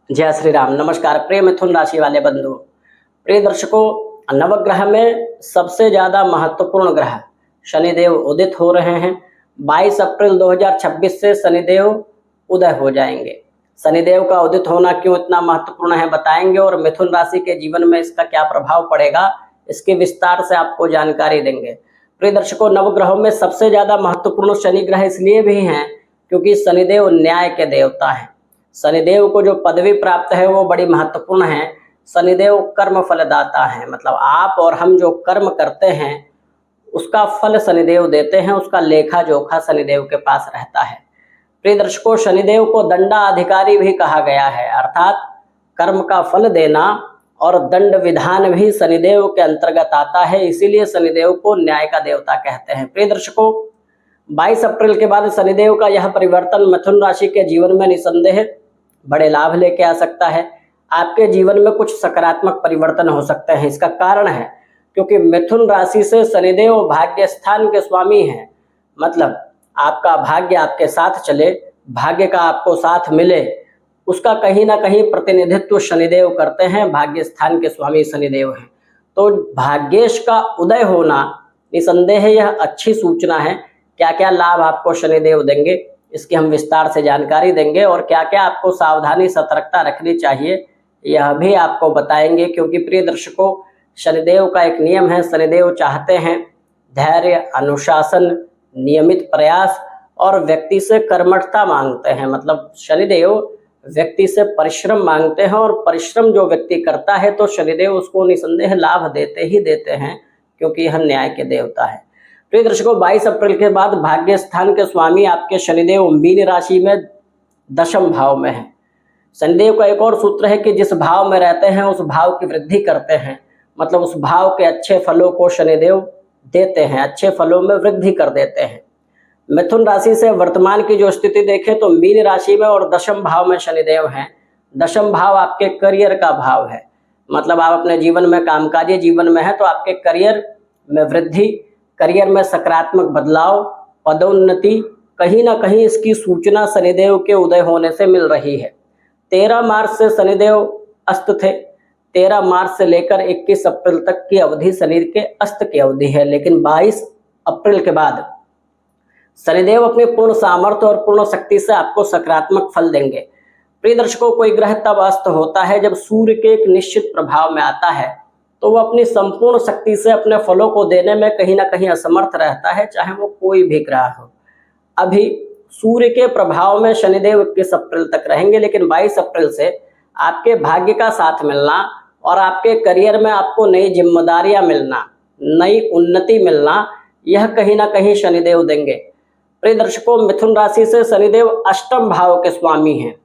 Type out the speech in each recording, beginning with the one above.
जय श्री राम। नमस्कार प्रिय मिथुन राशि वाले बंधु, प्रिय दर्शकों, नवग्रह में सबसे ज्यादा महत्वपूर्ण ग्रह शनिदेव उदित हो रहे हैं। 22 अप्रैल 2026 से शनिदेव उदय हो जाएंगे। शनिदेव का उदित होना क्यों इतना महत्वपूर्ण है बताएंगे, और मिथुन राशि के जीवन में इसका क्या प्रभाव पड़ेगा इसके विस्तार से आपको जानकारी देंगे। प्रिय दर्शकों, नवग्रहों में सबसे ज्यादा महत्वपूर्ण शनि ग्रह इसलिए भी हैं क्योंकि शनिदेव न्याय के देवता हैं। शनिदेव को जो पदवी प्राप्त है वो बड़ी महत्वपूर्ण है। शनिदेव कर्म फलदाता है, मतलब आप और हम जो कर्म करते हैं उसका फल शनिदेव देते हैं, उसका लेखा जोखा शनिदेव के पास रहता है। प्रिय दर्शकों, शनिदेव को दंडाधिकारी भी कहा गया है, अर्थात कर्म का फल देना और दंड विधान भी शनिदेव के अंतर्गत आता है, इसीलिए शनिदेव को न्याय का देवता कहते हैं। प्रिय दर्शकों, 22 अप्रैल के बाद शनिदेव का यह परिवर्तन मिथुन राशि के जीवन में निसंदेह बड़े लाभ लेके आ सकता है। आपके जीवन में कुछ सकारात्मक परिवर्तन हो सकते हैं। इसका कारण है क्योंकि मिथुन राशि से शनिदेव भाग्य स्थान के स्वामी हैं, मतलब आपका भाग्य आपके साथ चले, भाग्य का आपको साथ मिले, उसका कहीं ना कहीं प्रतिनिधित्व शनिदेव करते हैं। भाग्य स्थान के स्वामी शनिदेव हैं, तो भाग्येश का उदय होना निसंदेह यह अच्छी सूचना है। क्या क्या लाभ आपको शनिदेव देंगे इसकी हम विस्तार से जानकारी देंगे, और क्या क्या आपको सावधानी सतर्कता रखनी चाहिए यह भी आपको बताएंगे। क्योंकि प्रिय दर्शकों, शनिदेव का एक नियम है, शनिदेव चाहते हैं धैर्य, अनुशासन, नियमित प्रयास और व्यक्ति से कर्मठता मांगते हैं। मतलब शनिदेव व्यक्ति से परिश्रम मांगते हैं, और परिश्रम जो व्यक्ति करता है तो शनिदेव उसको निसंदेह लाभ देते ही देते हैं, क्योंकि यह न्याय के देवता है। प्रिय दर्शकों, 22 अप्रैल के बाद भाग्य स्थान के स्वामी आपके शनिदेव मीन राशि में दशम भाव में है। शनिदेव का एक और सूत्र है कि जिस भाव में रहते हैं उस भाव की वृद्धि करते हैं, मतलब उस भाव के अच्छे फलों को शनिदेव देते हैं, अच्छे फलों में वृद्धि कर देते हैं। मिथुन राशि से वर्तमान की जो स्थिति देखें तो मीन राशि में और दशम भाव में शनिदेव हैं। दशम भाव आपके करियर का भाव है, मतलब आप अपने जीवन में कामकाजी जीवन में है तो आपके करियर में वृद्धि, करियर में सकारात्मक बदलाव, पदोन्नति, कहीं ना कहीं इसकी सूचना शनिदेव के उदय होने से मिल रही है। 13 मार्च से शनिदेव अस्त थे। 13 मार्च से लेकर 21 अप्रैल तक की अवधि शनि के अस्त की अवधि है, लेकिन 22 अप्रैल के बाद शनिदेव अपने पूर्ण सामर्थ्य और पूर्ण शक्ति से आपको सकारात्मक फल देंगे। प्रिय दर्शकों, कोई ग्रह तब अस्त होता है जब सूर्य के एक निश्चित प्रभाव में आता है, तो वो अपनी संपूर्ण शक्ति से अपने फलों को देने में कहीं ना कहीं असमर्थ रहता है, चाहे वो कोई भी ग्रह हो। अभी सूर्य के प्रभाव में शनिदेव 21 अप्रैल तक रहेंगे, लेकिन 22 अप्रैल से आपके भाग्य का साथ मिलना और आपके करियर में आपको नई जिम्मेदारियां मिलना, नई उन्नति मिलना, यह कहीं ना कहीं शनिदेव देंगे। प्रिय दर्शकों, मिथुन राशि से शनिदेव अष्टम भाव के स्वामी हैं।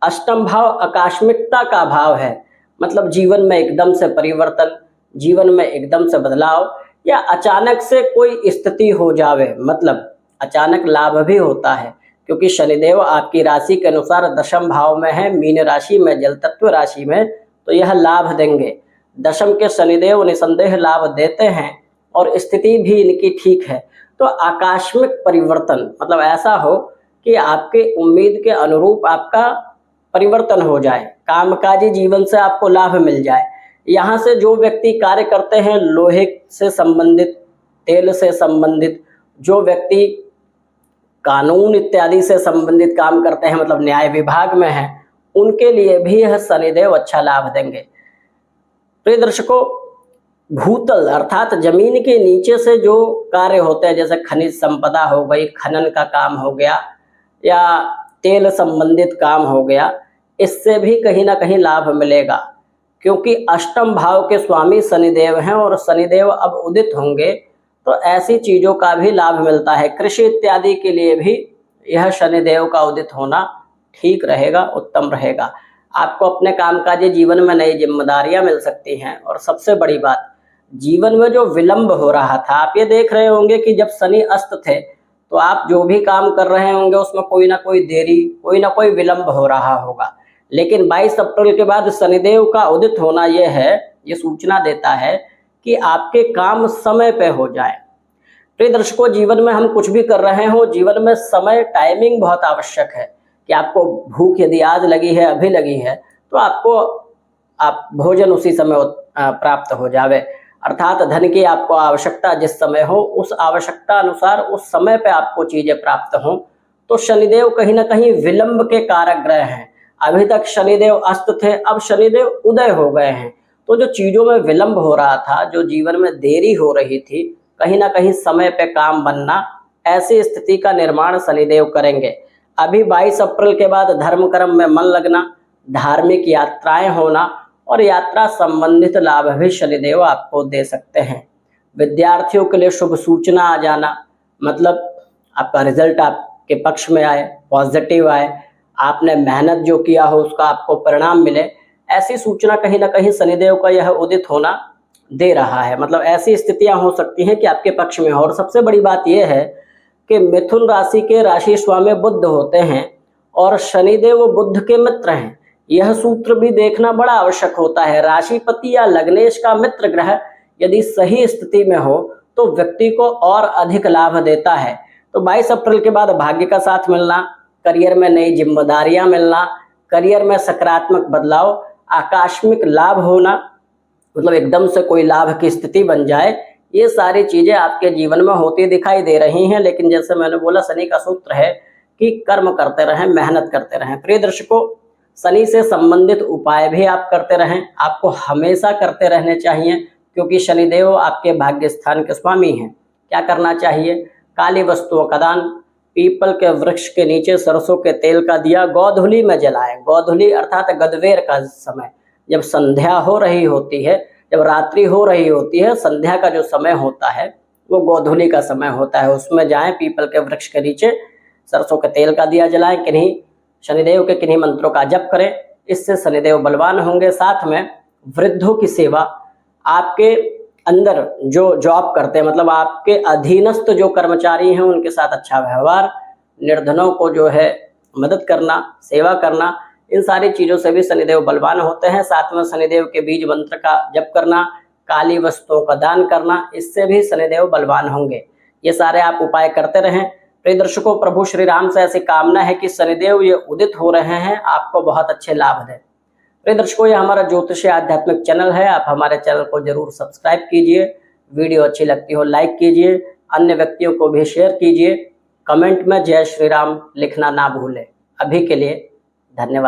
अष्टम भाव आकस्मिकता का भाव है, मतलब जीवन में एकदम से परिवर्तन, जीवन में एकदम से बदलाव, या अचानक से कोई स्थिति हो जावे, मतलब अचानक लाभ भी होता है, क्योंकि शनिदेव आपकी राशि के अनुसार दशम भाव में है, मीन राशि में, जल तत्व राशि में, तो यह लाभ देंगे। दशम के शनिदेव निसंदेह लाभ देते हैं और स्थिति भी इनकी ठीक है। तो आकस्मिक परिवर्तन, मतलब ऐसा हो कि आपके उम्मीद के अनुरूप आपका परिवर्तन हो जाए, कामकाजी जीवन से आपको लाभ मिल जाए। यहाँ से जो व्यक्ति कार्य करते हैं लोहे से संबंधित, तेल से संबंधित, जो व्यक्ति कानून इत्यादि से संबंधित काम करते हैं, मतलब न्याय विभाग में है, उनके लिए भी यह शनिदेव अच्छा लाभ देंगे। प्रिय दर्शकों, भूतल अर्थात जमीन के नीचे से जो कार्य होते हैं, जैसे खनिज संपदा हो गई, खनन का काम हो गया, या तेल संबंधित काम हो गया, इससे भी कहीं ना कहीं लाभ मिलेगा, क्योंकि अष्टम भाव के स्वामी शनिदेव हैं और शनिदेव अब उदित होंगे, तो ऐसी चीजों का भी लाभ मिलता है। कृषि इत्यादि के लिए भी यह शनिदेव का उदित होना ठीक रहेगा, उत्तम रहेगा। आपको अपने कामकाजी जीवन में नई जिम्मेदारियां मिल सकती हैं, और सबसे बड़ी बात, जीवन में जो विलंब हो रहा था, आप ये देख रहे होंगे कि जब शनि अस्त थे तो आप जो भी काम कर रहे होंगे उसमें कोई ना कोई देरी, कोई ना कोई विलंब हो रहा होगा, लेकिन 22 अप्रैल के बाद शनिदेव का उदित होना ये सूचना देता है कि आपके काम समय पे हो जाए। प्रिय दर्शकों, जीवन में हम कुछ भी कर रहे हो, जीवन में समय, टाइमिंग बहुत आवश्यक है, कि आपको भूख यदि आज लगी है, अभी लगी है, तो आपको आप भोजन उसी समय प्राप्त हो जावे। अर्थात धन की आपको आवश्यकता जिस समय हो, उस आवश्यकता अनुसार उस समय पे आपको चीजें प्राप्त हों। तो शनिदेव कहीं ना कहीं विलंब के कारक ग्रह हैं। अभी तक शनिदेव अस्त थे, अब शनिदेव उदय हो गए हैं। तो जो चीजों में विलंब हो रहा था, जो जीवन में देरी हो रही थी, कहीं ना कहीं समय पे काम बनना, ऐसी स्थिति का निर्माण शनिदेव करेंगे। अभी 22 अप्रैल के बाद धर्म कर्म में मन लगना, धार्मिक यात्राएं होना और यात्रा संबंधित लाभ भी शनिदेव आपको दे सकते हैं। विद्यार्थियों के लिए शुभ सूचना आ जाना, मतलब आपका रिजल्ट आपके पक्ष में आए, पॉजिटिव आए, आपने मेहनत जो किया हो उसका आपको परिणाम मिले, ऐसी सूचना कहीं ना कहीं शनिदेव का यह उदित होना दे रहा है। मतलब ऐसी स्थितियां हो सकती हैं कि आपके पक्ष में हो। और सबसे बड़ी बात यह है कि मिथुन राशि के राशि स्वामी बुध होते हैं और शनिदेव बुध के मित्र हैं। यह सूत्र भी देखना बड़ा आवश्यक होता है। राशिपति या लग्नेश का मित्र ग्रह यदि सही स्थिति में हो तो व्यक्ति को और अधिक लाभ देता है। तो 22 अप्रैल के बाद भाग्य का साथ मिलना, करियर में नई जिम्मेदारियां मिलना, करियर में सकारात्मक बदलाव, आकस्मिक लाभ होना, मतलब एकदम से कोई लाभ की स्थिति बन जाए, ये सारी चीजें आपके जीवन में होती दिखाई दे रही हैं। लेकिन जैसे मैंने बोला, शनि का सूत्र है कि कर्म करते रहें, मेहनत करते रहें। प्रिय दर्शकों, शनि से संबंधित उपाय भी आप करते रहें, आपको हमेशा करते रहने चाहिए, क्योंकि शनिदेव आपके भाग्य स्थान के स्वामी हैं। क्या करना चाहिए? काली वस्तुओं का दान, पीपल के वृक्ष के नीचे सरसों के तेल का दिया गोधूली में जलाएं। गोधूली अर्थात गदवेर का समय, जब संध्या हो रही होती है, जब रात्रि हो रही होती है, संध्या का जो समय होता है वो गोधूली का समय होता है। उसमें जाएं, पीपल के वृक्ष के नीचे सरसों के तेल का दिया जलाएं, किन्हीं शनिदेव के किन्हीं मंत्रों का जप करें, इससे शनिदेव बलवान होंगे। साथ में वृद्धों की सेवा, आपके अंदर जो जॉब करते हैं, मतलब आपके अधीनस्थ जो कर्मचारी हैं, उनके साथ अच्छा व्यवहार, निर्धनों को जो है मदद करना, सेवा करना, इन सारी चीजों से भी शनिदेव बलवान होते हैं। साथ में शनिदेव के बीज मंत्र का जप करना, काली वस्तुओं का दान करना, इससे भी शनिदेव बलवान होंगे। ये सारे आप उपाय करते रहें। प्रिय दर्शकों, प्रभु श्री राम से ऐसी कामना है कि शनिदेव ये उदित हो रहे हैं, आपको बहुत अच्छे लाभ दें। प्रिय दर्शकों, ये हमारा ज्योतिषीय आध्यात्मिक चैनल है, आप हमारे चैनल को जरूर सब्सक्राइब कीजिए। वीडियो अच्छी लगती हो लाइक कीजिए, अन्य व्यक्तियों को भी शेयर कीजिए। कमेंट में जय श्री राम लिखना ना भूलें। अभी के लिए धन्यवाद।